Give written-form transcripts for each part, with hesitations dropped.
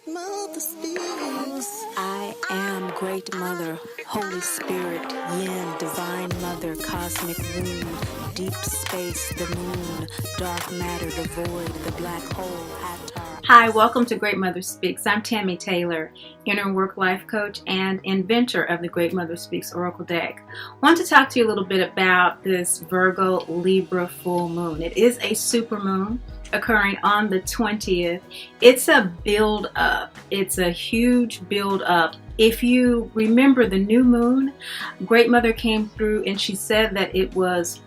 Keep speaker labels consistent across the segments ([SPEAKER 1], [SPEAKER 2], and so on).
[SPEAKER 1] Mother speaks.
[SPEAKER 2] I am Great Mother, Holy Spirit, Yin, Divine Mother, Cosmic Womb, Deep Space, the Moon, Dark Matter, the Void, the Black Hole, Atar.
[SPEAKER 3] Hi, welcome to Great Mother Speaks. I'm Tammy Taylor, inner work life coach and inventor of the Great Mother Speaks Oracle deck. I want to talk to you a little bit about this Virgo Libra full moon. It is a super moon occurring on the 20th. It's a build up. It's a huge build up. If you remember the new moon, Great Mother came through and she said that it was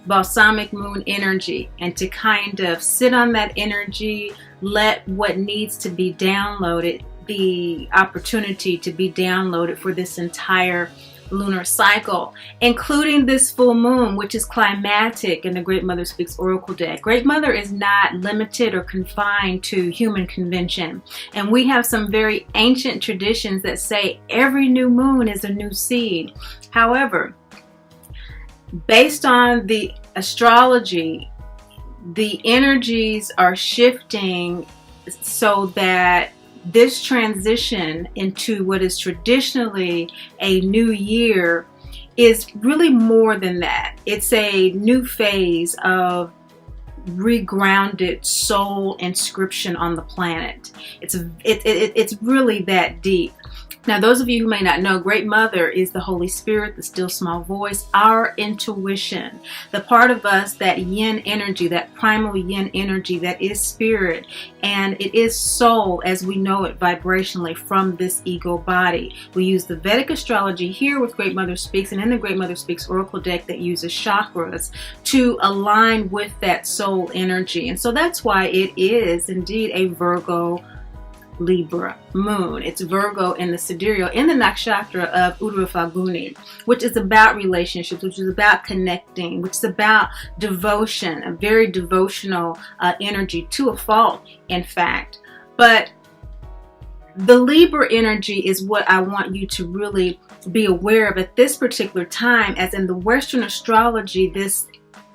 [SPEAKER 3] balsamic moon energy, and to kind of sit on that energy, let what needs to be downloaded, the opportunity to be downloaded for this entire lunar cycle, including this full moon, which is climatic in the Great Mother Speaks Oracle deck. Great Mother is not limited or confined to human convention. And we have some very ancient traditions that say every new moon is a new seed. However, based on the astrology, the energies are shifting so that this transition into what is traditionally a new year is really more than that. It's a new phase of regrounded soul inscription on the planet. It's really that deep. Now, those of you who may not know, Great Mother is the Holy Spirit, the still small voice, our intuition, the part of us, that yin energy, that primal yin energy that is spirit, and it is soul as we know it vibrationally from this ego body. We use the Vedic astrology here with Great Mother Speaks and in the Great Mother Speaks Oracle deck that uses chakras to align with that soul energy. And so that's why it is indeed a Virgo Libra moon. It's Virgo in the sidereal, in the nakshatra of Uttara Falguni, which is about relationships, which is about connecting, which is about devotion, a very devotional energy to a fault, in fact. But the Libra energy is what I want you to really be aware of at this particular time, as in the Western astrology, this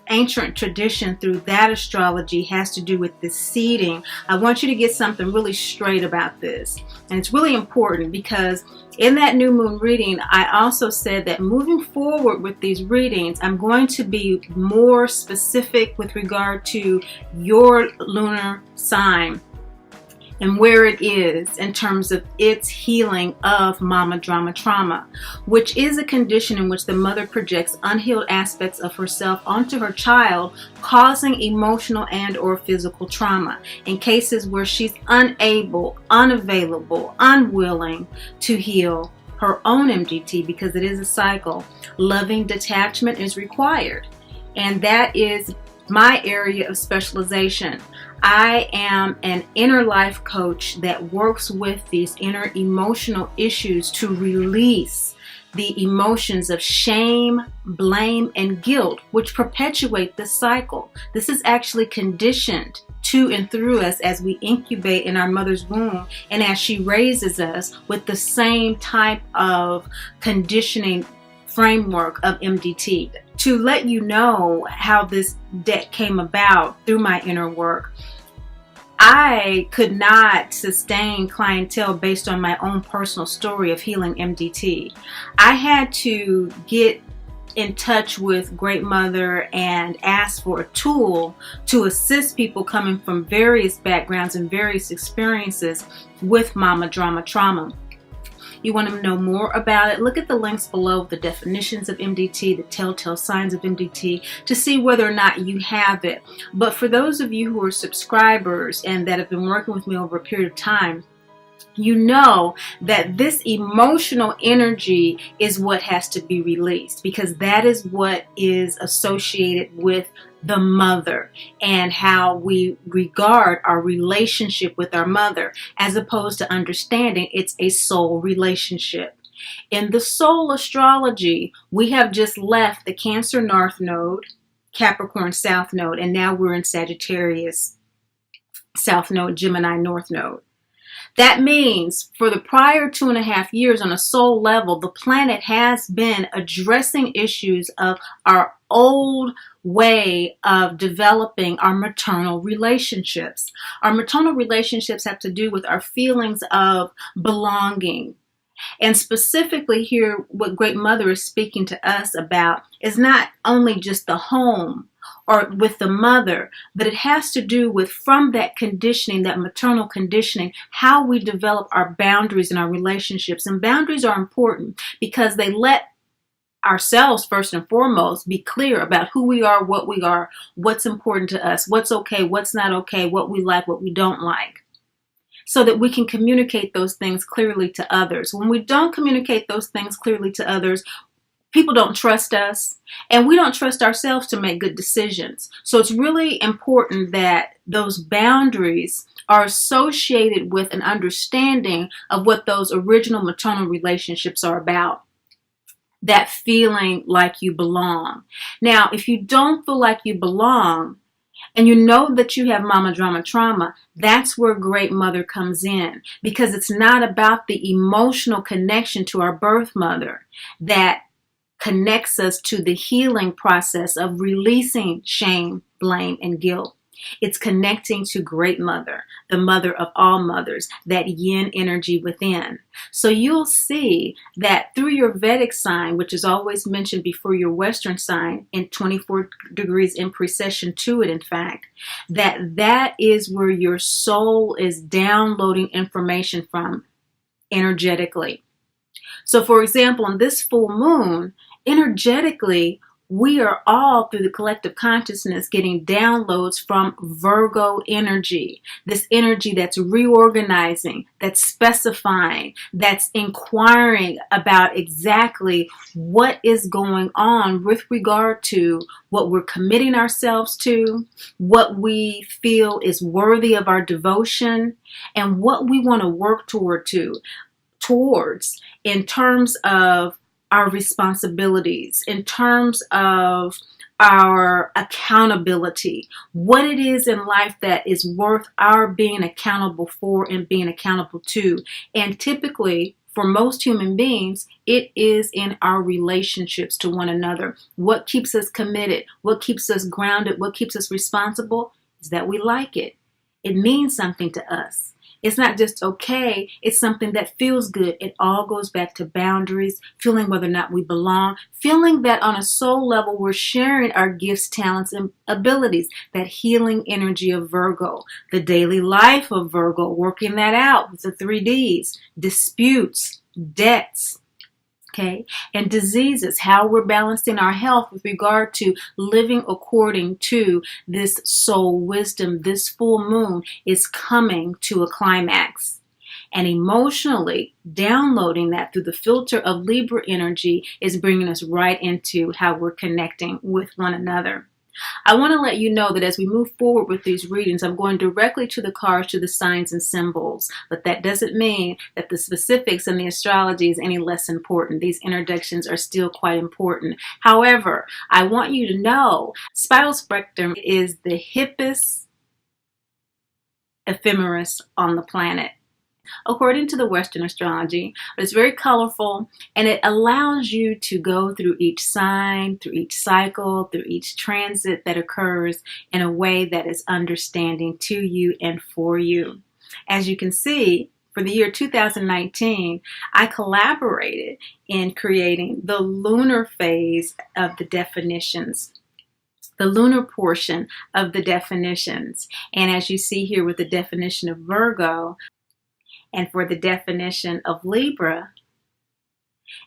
[SPEAKER 3] ancient tradition through that astrology has to do with the seeding. I want you to get something really straight about this. And it's really important because in that new moon reading, I also said that moving forward with these readings, I'm going to be more specific with regard to your lunar sign and where it is in terms of its healing of mama drama trauma, which is a condition in which the mother projects unhealed aspects of herself onto her child, causing emotional and or physical trauma in cases where she's unable, unavailable, unwilling to heal her own MDT, because it is a cycle. Loving detachment is required, and that is my area of specialization. I am an inner life coach that works with these inner emotional issues to release the emotions of shame, blame, and guilt, which perpetuate this cycle. This is actually conditioned to and through us as we incubate in our mother's womb and as she raises us with the same type of conditioning framework of MDT. To let you know how this deck came about through my inner work, I could not sustain clientele based on my own personal story of healing MDT. I had to get in touch with Great Mother and ask for a tool to assist people coming from various backgrounds and various experiences with mama drama trauma. You want to know more about it? Look at the links below, the definitions of MDT, the telltale signs of MDT, to see whether or not you have it. But for those of you who are subscribers and that have been working with me over a period of time, you know that this emotional energy is what has to be released, because that is what is associated with the mother and how we regard our relationship with our mother, as opposed to understanding it's a soul relationship. In the soul astrology, we have just left the Cancer North Node, Capricorn South Node, and now we're in Sagittarius South Node, Gemini North Node. That means for the prior 2.5 years on a soul level, the planet has been addressing issues of our old way of developing our maternal relationships. Our maternal relationships have to do with our feelings of belonging. And specifically here, what Great Mother is speaking to us about is not only just the home or with the mother, but it has to do with, from that conditioning, that maternal conditioning, how we develop our boundaries in our relationships. And boundaries are important because they let ourselves, first and foremost, be clear about who we are, what's important to us, what's okay, what's not okay, what we like, what we don't like, so that we can communicate those things clearly to others. When we don't communicate those things clearly to others, people don't trust us, and we don't trust ourselves to make good decisions. So it's really important that those boundaries are associated with an understanding of what those original maternal relationships are about. That feeling like you belong. Now, if you don't feel like you belong, and you know that you have mama drama trauma, that's where Great Mother comes in, because it's not about the emotional connection to our birth mother that connects us to the healing process of releasing shame, blame, and guilt. It's connecting to Great Mother, the mother of all mothers, that yin energy within. So you'll see that through your Vedic sign, which is always mentioned before your Western sign, in 24 degrees in precession to it, in fact, that is where your soul is downloading information from energetically. So for example, on this full moon, energetically, we are all, through the collective consciousness, getting downloads from Virgo energy. This energy that's reorganizing, that's specifying, that's inquiring about exactly what is going on with regard to what we're committing ourselves to, what we feel is worthy of our devotion, and what we want to work towards in terms of our responsibilities, in terms of our accountability, what it is in life that is worth our being accountable for and being accountable to. And typically, for most human beings, it is in our relationships to one another. What keeps us committed, what keeps us grounded, what keeps us responsible is that we like it. It means something to us. It's not just okay, it's something that feels good. It all goes back to boundaries, feeling whether or not we belong, feeling that on a soul level we're sharing our gifts, talents, and abilities, that healing energy of Virgo, the daily life of Virgo, working that out with the 3Ds, disputes, debts, okay, and diseases, how we're balancing our health with regard to living according to this soul wisdom. This full moon is coming to a climax. And emotionally, downloading that through the filter of Libra energy is bringing us right into how we're connecting with one another. I want to let you know that as we move forward with these readings, I'm going directly to the cards, to the signs and symbols. But that doesn't mean that the specifics and the astrology is any less important. These introductions are still quite important. However, I want you to know spiral spectrum is the hippest ephemeris on the planet, according to the Western astrology. But it's very colorful, and it allows you to go through each sign, through each cycle, through each transit that occurs in a way that is understanding to you and for you. As you can see, for the year 2019, I collaborated in creating the lunar phase of the definitions, the lunar portion of the definitions. And as you see here with the definition of Virgo, and for the definition of Libra.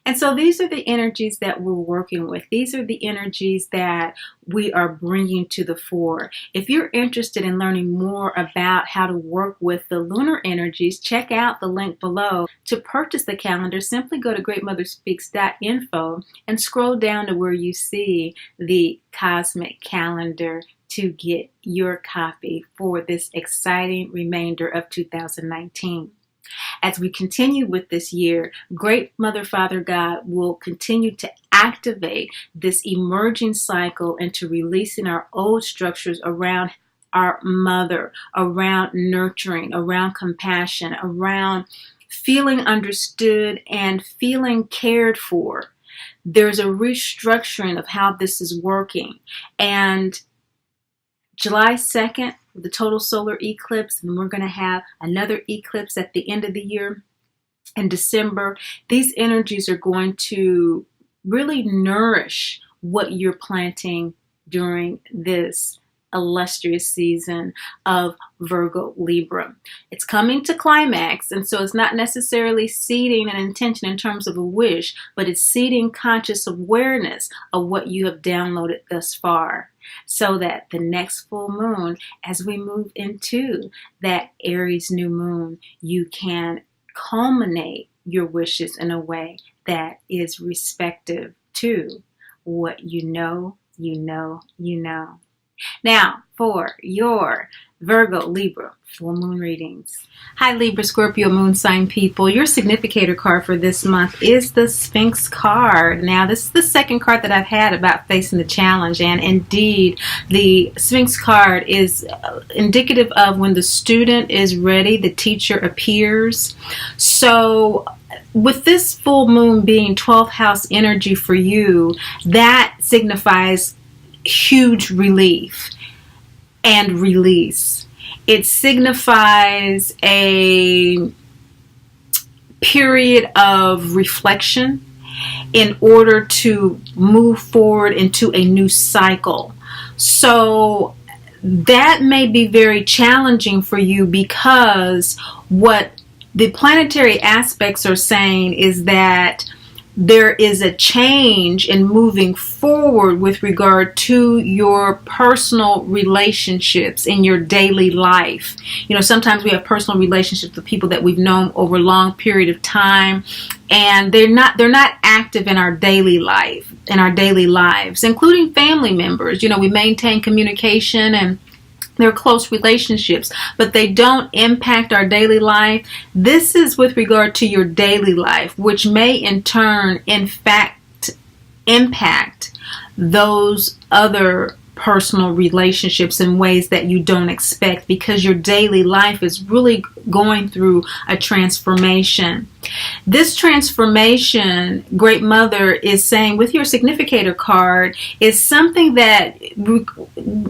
[SPEAKER 3] And so these are the energies that we're working with. These are the energies that we are bringing to the fore. If you're interested in learning more about how to work with the lunar energies, check out the link below. To purchase the calendar, simply go to greatmotherspeaks.info and scroll down to where you see the cosmic calendar to get your copy for this exciting remainder of 2019. As we continue with this year, Great Mother Father God will continue to activate this emerging cycle into releasing our old structures around our mother, around nurturing, around compassion, around feeling understood and feeling cared for. There's a restructuring of how this is working. And July 2nd, the total solar eclipse, and we're going to have another eclipse at the end of the year in December. These energies are going to really nourish what you're planting during this illustrious season of Virgo Libra. It's coming to climax, and so it's not necessarily seeding an intention in terms of a wish, but it's seeding conscious awareness of what you have downloaded thus far, so that the next full moon, as we move into that Aries new moon, you can culminate your wishes in a way that is respective to what you know. Now, for your Virgo, Libra, full moon readings. Hi, Libra, Scorpio, moon sign people. Your significator card for this month is the Sphinx card. Now, this is the second card that I've had about facing the challenge. And indeed, the Sphinx card is indicative of when the student is ready, the teacher appears. So, with this full moon being 12th house energy for you, that signifies huge relief and release. It signifies a period of reflection in order to move forward into a new cycle. So that may be very challenging for you, because what the planetary aspects are saying is that there is a change in moving forward with regard to your personal relationships in your daily life. You know, sometimes we have personal relationships with people that we've known over a long period of time, and they're not active in our daily life, including family members. You know, we maintain communication and they're close relationships, but they don't impact our daily life. This is with regard to your daily life, which may in turn, in fact, impact those other personal relationships in ways that you don't expect, because your daily life is really going through a transformation. This transformation, Great Mother is saying with your significator card, is something that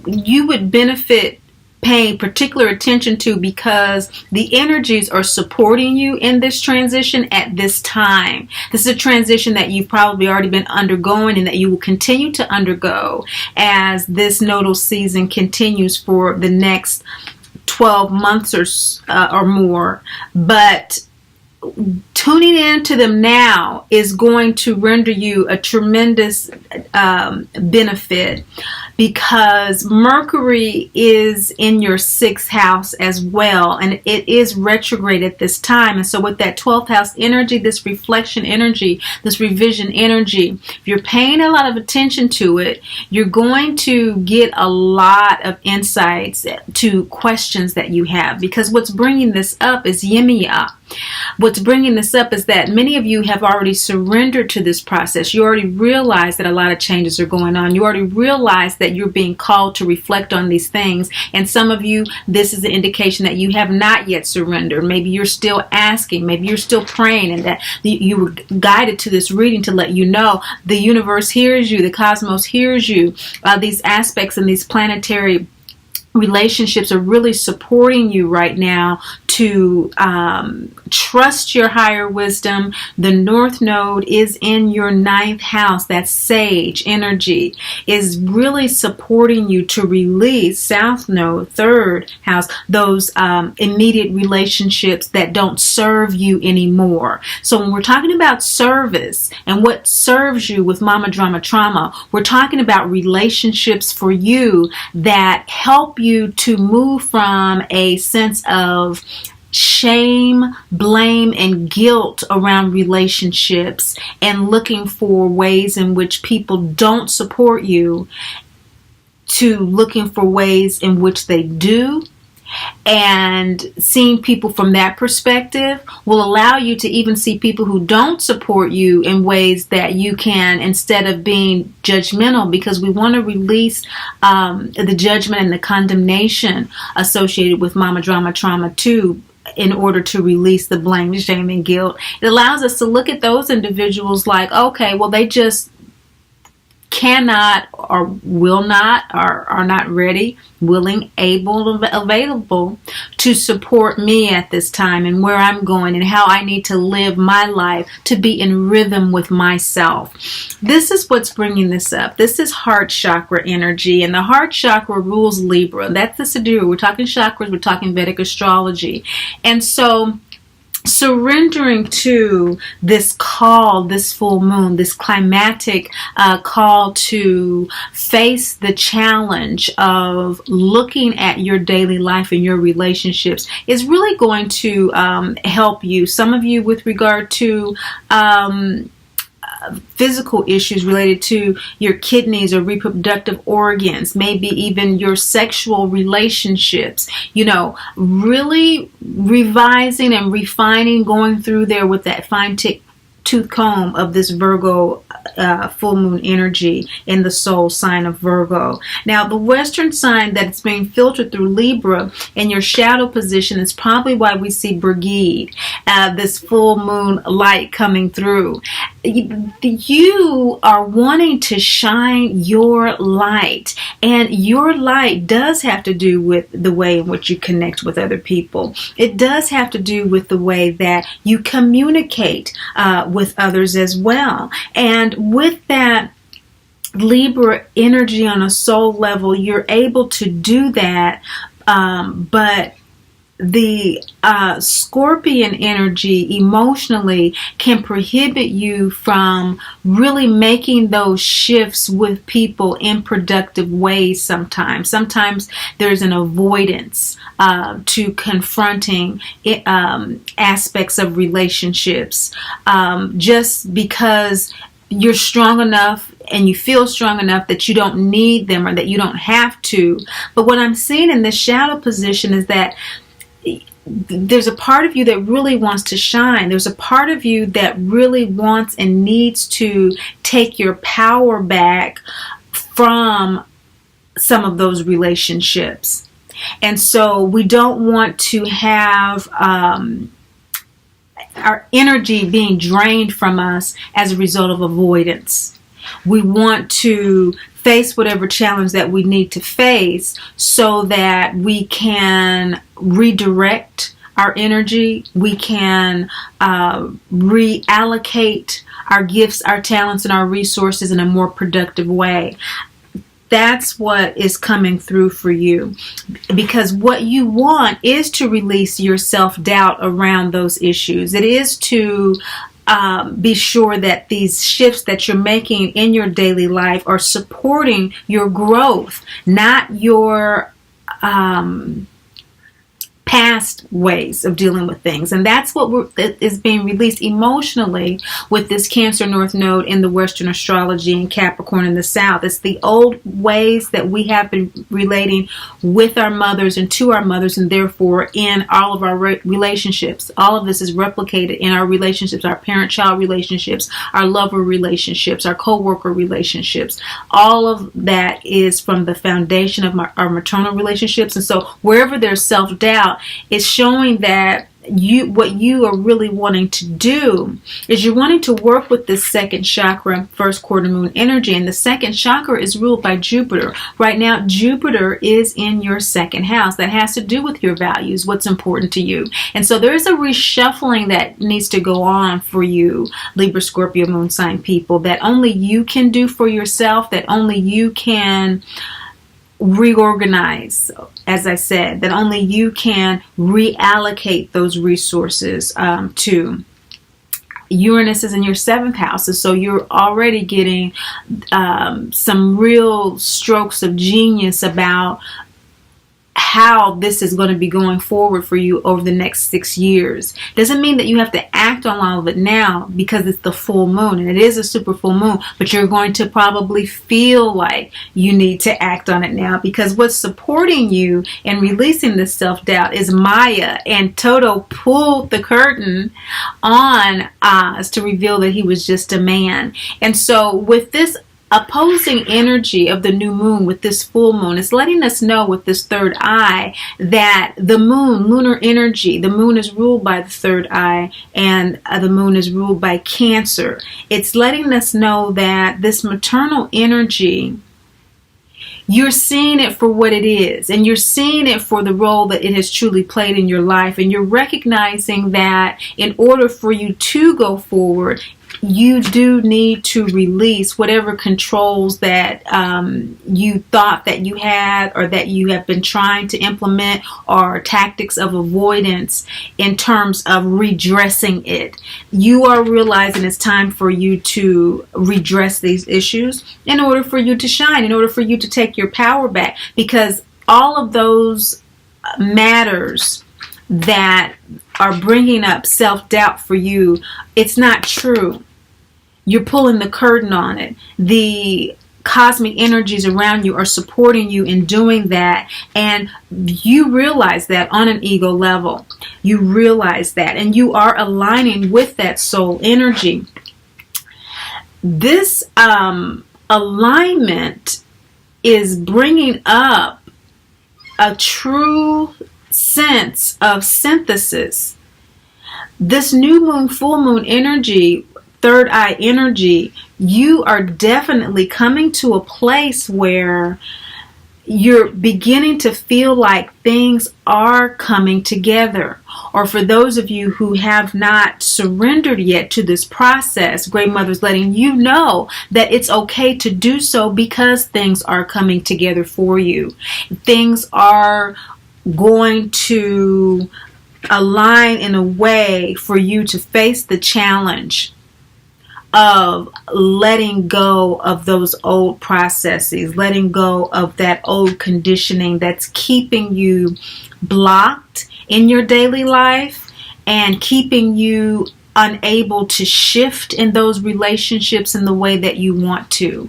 [SPEAKER 3] you would benefit paying particular attention to, because the energies are supporting you in this transition at this time. This is a transition that you've probably already been undergoing and that you will continue to undergo as this nodal season continues for the next 12 months or more. But tuning into them now is going to render you a tremendous benefit, because Mercury is in your 6th house as well, and it is retrograde at this time. And so with that 12th house energy, this reflection energy, this revision energy, if you're paying a lot of attention to it, you're going to get a lot of insights to questions that you have, because what's bringing this up is Yemiya. What's bringing this up is that many of you have already surrendered to this process. You already realize that a lot of changes are going on. You already realize that you're being called to reflect on these things. And some of you, this is an indication that you have not yet surrendered. Maybe you're still asking. Maybe you're still praying, and that you were guided to this reading to let you know the universe hears you, the cosmos hears you. These aspects and these planetary relationships are really supporting you right now to trust your higher wisdom. The North Node is in your 9th house. That sage energy is really supporting you to release South Node, 3rd house, those immediate relationships that don't serve you anymore. So when we're talking about service and what serves you with Mama Drama Trauma, we're talking about relationships for you that help you to move from a sense of shame, blame, and guilt around relationships and looking for ways in which people don't support you, to looking for ways in which they do, And seeing people from that perspective will allow you to even see people who don't support you in ways that you can, instead of being judgmental, because we want to release the judgment and the condemnation associated with mama drama trauma too, in order to release the blame, shame, and guilt. It allows us to look at those individuals like, okay, well, they just cannot or will not or are not ready, willing, able, available to support me at this time and where I'm going and how I need to live my life to be in rhythm with myself. This is what's bringing this up. This is heart chakra energy, and the heart chakra rules Libra. That's the Siddhara. We're talking chakras, we're talking Vedic astrology. And so surrendering to this call, this full moon, this climatic call to face the challenge of looking at your daily life and your relationships is really going to help you. Some of you with regard to physical issues related to your kidneys or reproductive organs, maybe even your sexual relationships, really revising and refining, going through there with that fine tooth comb of this Virgo full moon energy in the soul sign of Virgo. Now, the Western sign that's being filtered through Libra in your shadow position is probably why we see Brigid, this full moon light coming through. You are wanting to shine your light, and your light does have to do with the way in which you connect with other people. It does have to do with the way that you communicate with others as well. And with that Libra energy on a soul level, you're able to do that, but the Scorpion energy emotionally can prohibit you from really making those shifts with people in productive ways sometimes. Sometimes there's an avoidance to confronting aspects of relationships just because you're strong enough and you feel strong enough that you don't need them or that you don't have to. But what I'm seeing in this shadow position is that there's a part of you that really wants to shine. There's a part of you that really wants and needs to take your power back from some of those relationships. And so we don't want to have our energy being drained from us as a result of avoidance. We want to face whatever challenge that we need to face so that we can redirect our energy, we can reallocate our gifts, our talents, and our resources in a more productive way. That's what is coming through for you, because what you want is to release your self-doubt around those issues. It is to be sure that these shifts that you're making in your daily life are supporting your growth, not your past ways of dealing with things. And that's what is being released emotionally with this Cancer North Node in the Western astrology and Capricorn in the South. It's the old ways that we have been relating with our mothers and to our mothers, and therefore in all of our relationships. All of this is replicated in our relationships, our parent-child relationships, our lover relationships, our co-worker relationships. All of that is from the foundation of our maternal relationships. And so wherever there's self-doubt, it's showing that what you are really wanting to do is you're wanting to work with this second chakra, first quarter moon energy. And the second chakra is ruled by Jupiter. Right now, Jupiter is in your second house. That has to do with your values, what's important to you. And so there is a reshuffling that needs to go on for you, Libra, Scorpio, moon sign people, that only you can do for yourself, that only you can reorganize, as I said, that only you can reallocate those resources to. Uranus is in your seventh house, and so you're already getting some real strokes of genius about how this is going to be going forward for you over the next 6 years. Doesn't mean that you have to act on all of it now because it's the full moon, and it is a super full moon, but you're going to probably feel like you need to act on it now, because what's supporting you in releasing this self-doubt is Maya, and Toto pulled the curtain on Oz to reveal that he was just a man. And so with this opposing energy of the new moon with this full moon, it's letting us know with this third eye that the moon, lunar energy, the moon is ruled by the third eye, and the moon is ruled by Cancer. It's letting us know that this maternal energy, you're seeing it for what it is, and you're seeing it for the role that it has truly played in your life, and you're recognizing that in order for you to go forward, you do need to release whatever controls that you thought that you had, or that you have been trying to implement, or tactics of avoidance in terms of redressing it. You are realizing it's time for you to redress these issues in order for you to shine, in order for you to take your power back, because all of those matters that are bringing up self-doubt for you, it's not true. You're pulling the curtain on it. The cosmic energies around you are supporting you in doing that, and you realize that on an ego level. You realize that, and you are aligning with that soul energy. This alignment is bringing up a true sense of synthesis. This new moon, full moon energy, third eye energy, you are definitely coming to a place where you're beginning to feel like things are coming together. Or for those of you who have not surrendered yet to this process, Great Mother's letting you know that it's okay to do so, because things are coming together for you. Things are going to align in a way for you to face the challenge of letting go of those old processes, letting go of that old conditioning that's keeping you blocked in your daily life and keeping you unable to shift in those relationships in the way that you want to.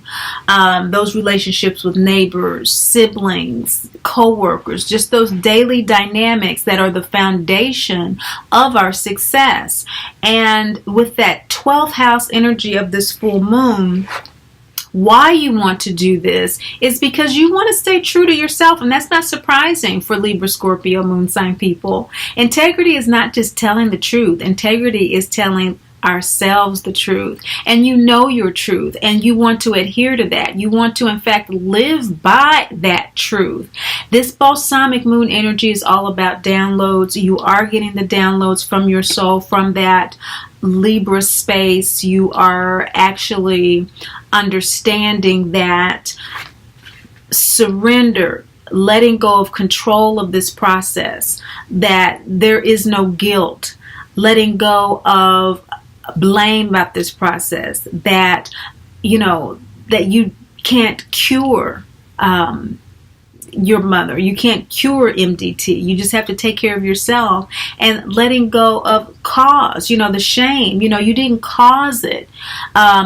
[SPEAKER 3] Those relationships with neighbors, siblings, co-workers, just those daily dynamics that are the foundation of our success. And with that 12th house energy of this full moon, why you want to do this is because you want to stay true to yourself, and that's not surprising for Libra, Scorpio, moon sign people. Integrity is not just telling the truth. Integrity is telling ourselves the truth, and you know your truth, and you want to adhere to that. You want to, in fact, live by that truth. This balsamic moon energy is all about downloads. You are getting the downloads from your soul, from that Libra space. You are actually understanding that surrender, letting go of control of this process, that there is no guilt, letting go of blame about this process, that that you can't cure your mother, you can't cure MDT, you just have to take care of yourself, and letting go of cause, the shame, you didn't cause it,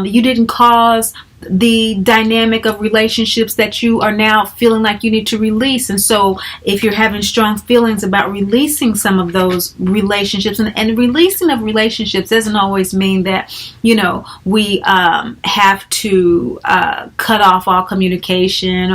[SPEAKER 3] you didn't cause the dynamic of relationships that you are now feeling like you need to release. And so if you're having strong feelings about releasing some of those relationships, and releasing of relationships doesn't always mean that we have to cut off all communication,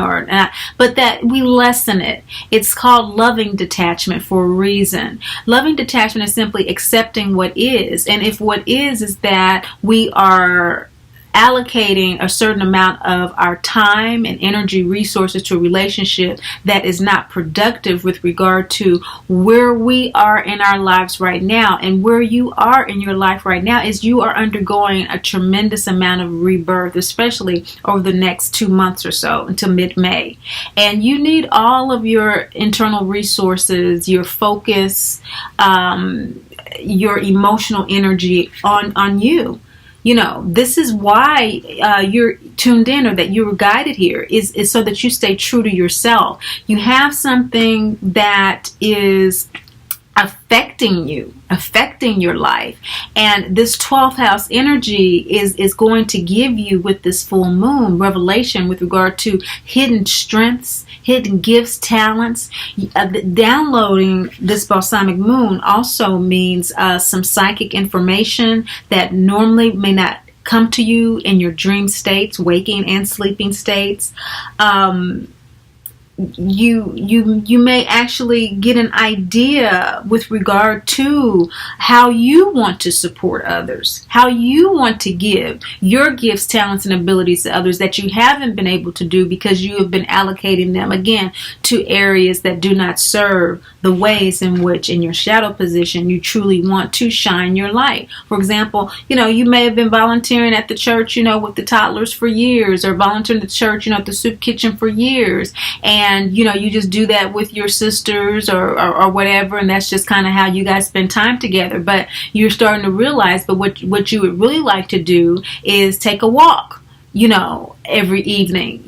[SPEAKER 3] but that we lessen it. It's called loving detachment for a reason. Loving detachment is simply accepting what is, and if what is that we are allocating a certain amount of our time and energy resources to a relationship that is not productive with regard to where we are in our lives right now. And where you are in your life right now is you are undergoing a tremendous amount of rebirth, especially over the next 2 months or so until mid-May. And you need all of your internal resources, your focus, your emotional energy on you. This is why you're tuned in, or that you were guided here, is so that you stay true to yourself. You have something that is affecting you, affecting your life. And this 12th house energy is going to give you, with this full moon, revelation with regard to hidden strengths, hidden gifts, talents. Downloading this balsamic moon also means some psychic information that normally may not come to you in your dream states, waking and sleeping states. You may actually get an idea with regard to how you want to support others, how you want to give your gifts, talents, and abilities to others that you haven't been able to do because you have been allocating them, again, to areas that do not serve the ways in which, in your shadow position, you truly want to shine your light. For example, you may have been volunteering at the church, with the toddlers for years, or volunteering at the church, at the soup kitchen for years. And, you just do that with your sisters or whatever. And that's just kind of how you guys spend time together. But you're starting to realize, but what you would really like to do is take a walk, every evening,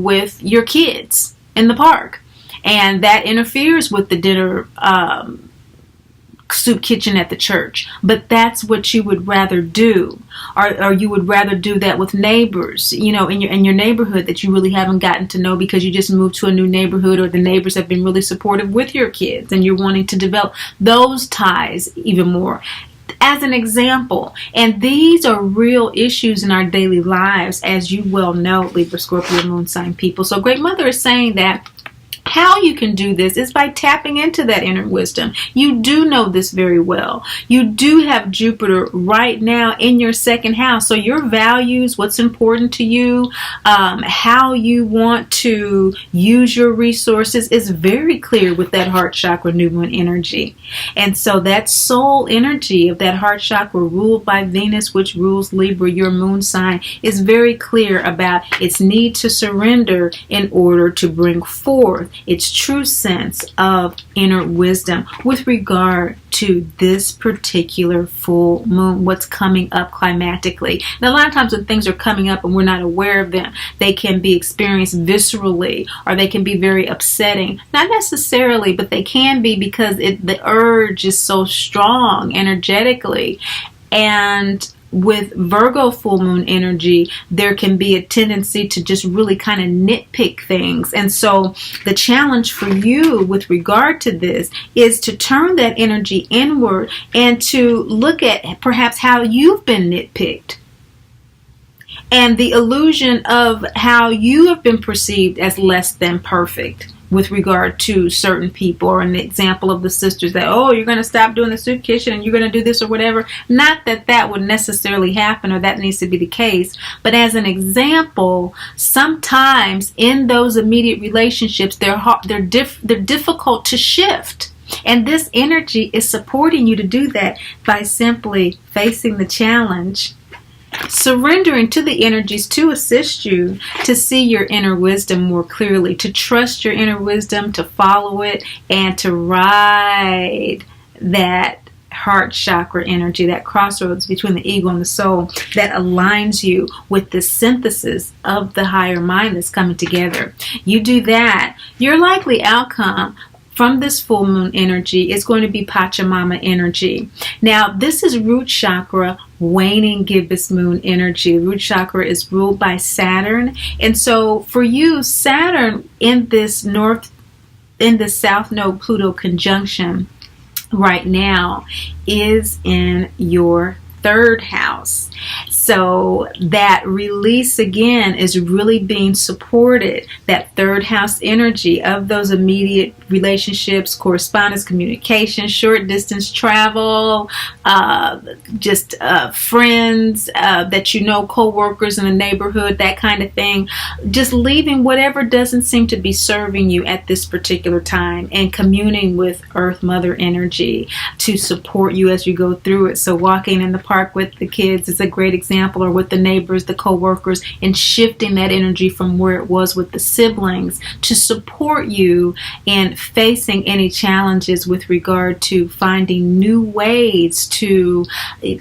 [SPEAKER 3] with your kids in the park. And that interferes with the dinner soup kitchen at the church. But that's what you would rather do. Or you would rather do that with neighbors, in your neighborhood that you really haven't gotten to know because you just moved to a new neighborhood, or the neighbors have been really supportive with your kids and you're wanting to develop those ties even more. As an example, and these are real issues in our daily lives, as you well know, Libra, Scorpio, Moon sign people. So Great Mother is saying that how you can do this is by tapping into that inner wisdom. You do know this very well. You do have Jupiter right now in your second house. So your values, what's important to you, how you want to use your resources is very clear with that heart chakra new moon energy. And so that soul energy of that heart chakra, ruled by Venus, which rules Libra, your moon sign, is very clear about its need to surrender in order to bring forth its true sense of inner wisdom with regard to this particular full moon, what's coming up climatically. Now, a lot of times when things are coming up and we're not aware of them, they can be experienced viscerally, or they can be very upsetting. Not necessarily, but they can be because the urge is so strong energetically. And with Virgo full moon energy, there can be a tendency to just really kind of nitpick things. And so the challenge for you with regard to this is to turn that energy inward and to look at perhaps how you've been nitpicked, and the illusion of how you have been perceived as less than perfect with regard to certain people, or an example of the sisters that, you're going to stop doing the soup kitchen and you're going to do this or whatever. Not that that would necessarily happen or that needs to be the case, but as an example, sometimes in those immediate relationships, they're difficult to shift. And this energy is supporting you to do that by simply facing the challenge, surrendering to the energies to assist you to see your inner wisdom more clearly, to trust your inner wisdom, to follow it, and to ride that heart chakra energy, that crossroads between the ego and the soul that aligns you with the synthesis of the higher mind that's coming together. You do that, your likely outcome from this full moon energy is going to be Pachamama energy. Now, this is root chakra, waning gibbous moon energy. Root chakra is ruled by Saturn. And so for you, Saturn in this South Node Pluto conjunction right now is in your third house. So that release again is really being supported. That third house energy of those immediate relationships, correspondence, communication, short distance travel, just friends that you know, co-workers in the neighborhood, that kind of thing. Just leaving whatever doesn't seem to be serving you at this particular time and communing with Earth Mother energy to support you as you go through it. So walking in the park with the kids is a great example example, or with the neighbors, the co-workers, and shifting that energy from where it was with the siblings to support you in facing any challenges with regard to finding new ways to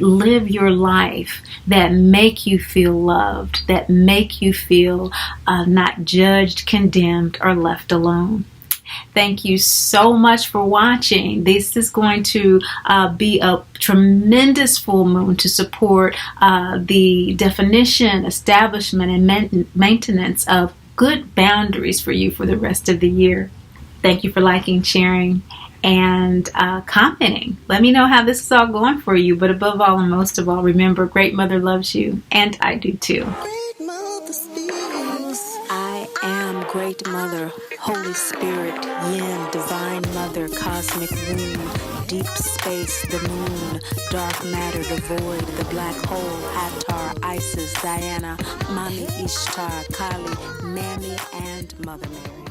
[SPEAKER 3] live your life that make you feel loved, that make you feel not judged, condemned, or left alone. Thank you so much for watching. This is going to be a tremendous full moon to support the definition, establishment, and maintenance of good boundaries for you for the rest of the year. Thank you for liking, sharing, and commenting. Let me know how this is all going for you. But above all and most of all, remember, Great Mother loves you, and I do too.
[SPEAKER 1] Great Mother speaks.
[SPEAKER 2] I am Great Mother, Holy Spirit, Yin, Divine Mother, Cosmic Womb, Deep Space, the Moon, Dark Matter, the Void, the Black Hole, Hathor, Isis, Diana, Mami Ishtar, Kali, Mammy, and Mother Mary.